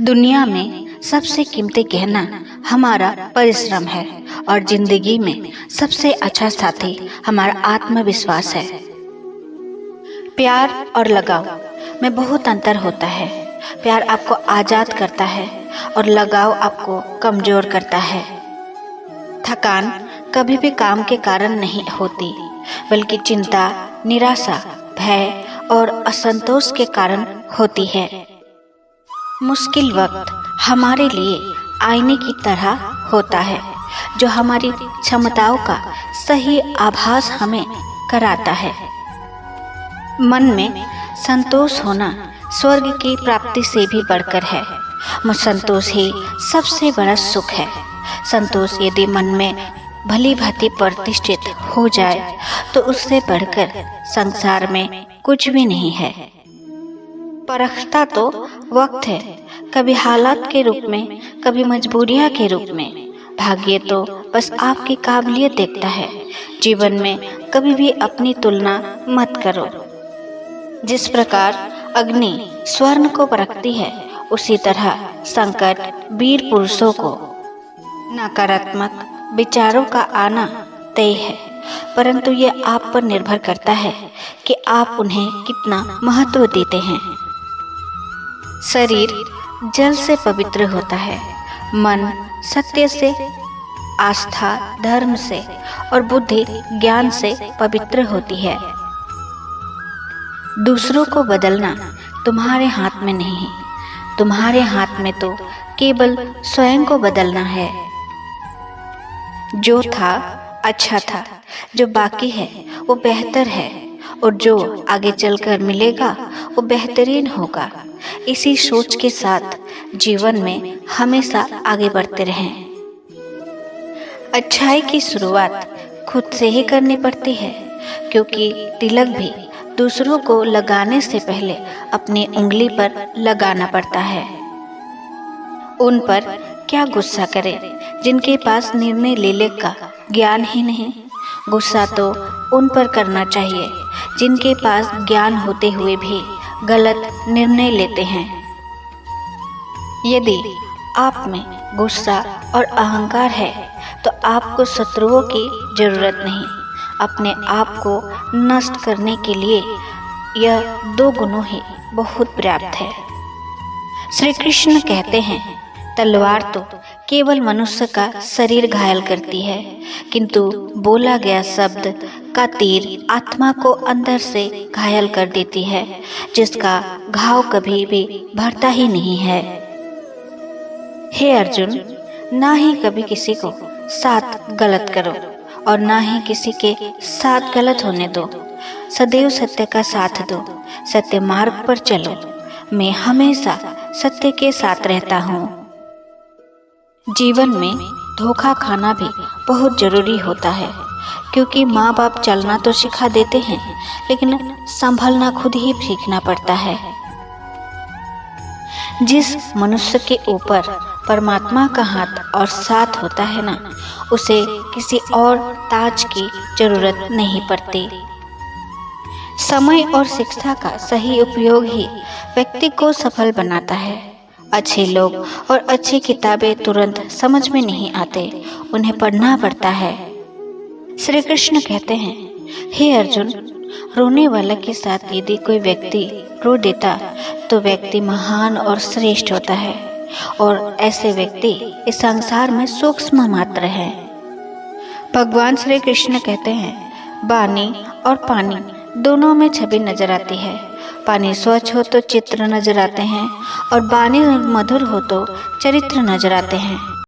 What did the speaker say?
दुनिया में सबसे कीमती गहना हमारा परिश्रम है और जिंदगी में सबसे अच्छा साथी हमारा आत्मविश्वास है। प्यार और लगाव में बहुत अंतर होता है। प्यार आपको आज़ाद करता है और लगाव आपको कमज़ोर करता है। थकान कभी भी काम के कारण नहीं होती, बल्कि चिंता, निराशा, भय और असंतोष के कारण होती है। मुश्किल वक्त हमारे लिए आईने की तरह होता है, जो हमारी क्षमताओं का सही आभास हमें कराता है। मन में संतोष होना स्वर्ग की प्राप्ति से भी बढ़कर है। संतोष ही सबसे बड़ा सुख है। संतोष यदि मन में भली भांति प्रतिष्ठित हो जाए तो उससे बढ़कर संसार में कुछ भी नहीं है। परखता तो वक्त है, कभी हालात के रूप में, कभी मजबूरियां के रूप में। भाग्य तो बस आपकी काबिलियत देखता है। जीवन में कभी भी अपनी तुलना मत करो। जिस प्रकार अग्नि स्वर्ण को परखती है, उसी तरह संकट वीर पुरुषों को। नकारात्मक विचारों का आना तय है, परंतु यह आप पर निर्भर करता है कि आप उन्हें कितना महत्व देते हैं। शरीर जल से पवित्र होता है, मन सत्य से, आस्था धर्म से और बुद्धि ज्ञान से पवित्र होती है। दूसरों को बदलना तुम्हारे हाथ में नहीं है, तुम्हारे हाथ में तो केवल स्वयं को बदलना है। जो था अच्छा था, जो बाकी है वो बेहतर है, और जो आगे चलकर मिलेगा वो बेहतरीन होगा। इसी सोच के साथ जीवन में हमेशा आगे बढ़ते रहें। अच्छाई की शुरुआत खुद से ही करनी पड़ती है, क्योंकि तिलक भी दूसरों को लगाने से पहले अपनी उंगली पर लगाना पड़ता है। उन पर क्या गुस्सा करें जिनके पास निर्णय लेने का ज्ञान ही नहीं। गुस्सा तो उन पर करना चाहिए जिनके पास ज्ञान होते हुए भी गलत निर्णय लेते हैं। यदि आप में गुस्सा और अहंकार है तो आपको शत्रुओं की जरूरत नहीं। अपने आप को नष्ट करने के लिए यह दो गुणों ही बहुत पर्याप्त है। श्री कृष्ण कहते हैं, तलवार तो केवल मनुष्य का शरीर घायल करती है, किंतु बोला गया शब्द का तीर आत्मा को अंदर से घायल कर देती है, जिसका घाव कभी भी भरता ही नहीं है। हे अर्जुन, ना ही कभी किसी को साथ गलत करो और ना ही किसी के साथ गलत होने दो। सदैव सत्य का साथ दो, सत्य मार्ग पर चलो। मैं हमेशा सत्य के साथ रहता हूँ। जीवन में धोखा खाना भी बहुत जरूरी होता है, क्योंकि माँ बाप चलना तो सिखा देते हैं, लेकिन संभलना खुद ही सीखना पड़ता है। जिस मनुष्य के ऊपर परमात्मा का हाथ और साथ होता है ना, उसे किसी और ताज की जरूरत नहीं पड़ती। समय और शिक्षा का सही उपयोग ही व्यक्ति को सफल बनाता है। अच्छे लोग और अच्छी किताबें तुरंत समझ में नहीं आते, उन्हें पढ़ना पड़ता है। श्री कृष्ण कहते हैं, हे अर्जुन, रोने वाला के साथ यदि कोई व्यक्ति रो देता तो व्यक्ति महान और श्रेष्ठ होता है, और ऐसे व्यक्ति इस संसार में सूक्ष्म मात्र है। भगवान श्री कृष्ण कहते हैं, वाणी और पानी दोनों में छवि नजर आती है। पानी स्वच्छ हो तो चित्र नजर आते हैं, और वाणी मधुर हो तो चरित्र नजर आते हैं।